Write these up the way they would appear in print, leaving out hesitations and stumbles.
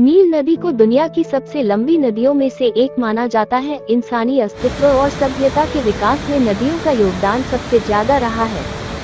नील नदी को दुनिया की सबसे लंबी नदियों में से एक माना जाता है। इंसानी अस्तित्व और सभ्यता के विकास में नदियों का योगदान सबसे ज्यादा रहा है।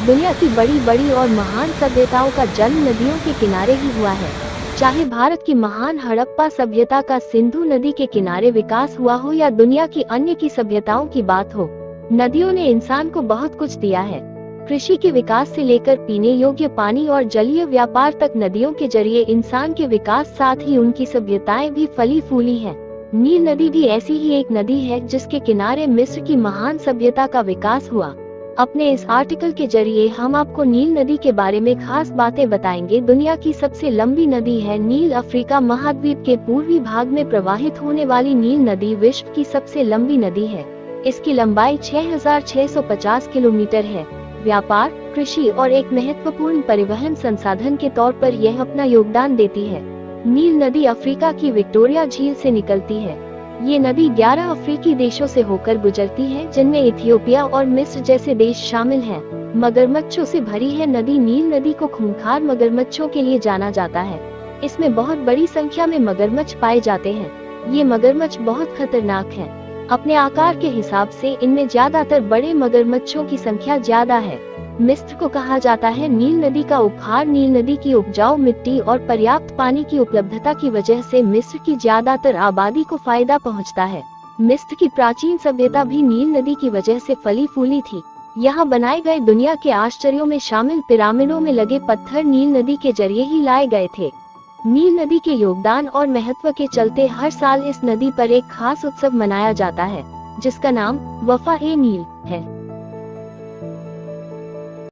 दुनिया की बड़ी बड़ी और महान सभ्यताओं का जन्म नदियों के किनारे ही हुआ है। चाहे भारत की महान हड़प्पा सभ्यता का सिंधु नदी के किनारे विकास हुआ हो या दुनिया की अन्य की सभ्यताओं की बात हो, नदियों ने इंसान को बहुत कुछ दिया है। कृषि के विकास से लेकर पीने योग्य पानी और जलीय व्यापार तक नदियों के जरिए इंसान के विकास साथ ही उनकी सभ्यताएं भी फली फूली हैं। नील नदी भी ऐसी ही एक नदी है जिसके किनारे मिस्र की महान सभ्यता का विकास हुआ। अपने इस आर्टिकल के जरिए हम आपको नील नदी के बारे में खास बातें बताएंगे। दुनिया की सबसे लंबी नदी है नील। अफ्रीका महाद्वीप के पूर्वी भाग में प्रवाहित होने वाली नील नदी विश्व की सबसे लंबी नदी है। इसकी लंबाई 6,650 किलोमीटर है। व्यापार, कृषि और एक महत्वपूर्ण परिवहन संसाधन के तौर पर यह अपना योगदान देती है। नील नदी अफ्रीका की विक्टोरिया झील से निकलती है। ये नदी 11 अफ्रीकी देशों से होकर गुजरती है, जिनमें इथियोपिया और मिस्र जैसे देश शामिल हैं। मगरमच्छों से भरी है नदी। नील नदी को खूंखार मगरमच्छों के लिए जाना जाता है। इसमें बहुत बड़ी संख्या में मगरमच्छ पाए जाते हैं। ये मगरमच्छ बहुत खतरनाक हैं। अपने आकार के हिसाब से इनमें ज्यादातर बड़े मगरमच्छों की संख्या ज्यादा है। मिस्र को कहा जाता है नील नदी का उपहार। नील नदी की उपजाऊ मिट्टी और पर्याप्त पानी की उपलब्धता की वजह से मिस्र की ज्यादातर आबादी को फायदा पहुंचता है। मिस्र की प्राचीन सभ्यता भी नील नदी की वजह से फली फूली थी। यहाँ बनाए गए दुनिया के आश्चर्यों में शामिल पिरामिडों में लगे पत्थर नील नदी के जरिए ही लाए गए थे। नील नदी के योगदान और महत्व के चलते हर साल इस नदी पर एक खास उत्सव मनाया जाता है, जिसका नाम वफा ए नील है।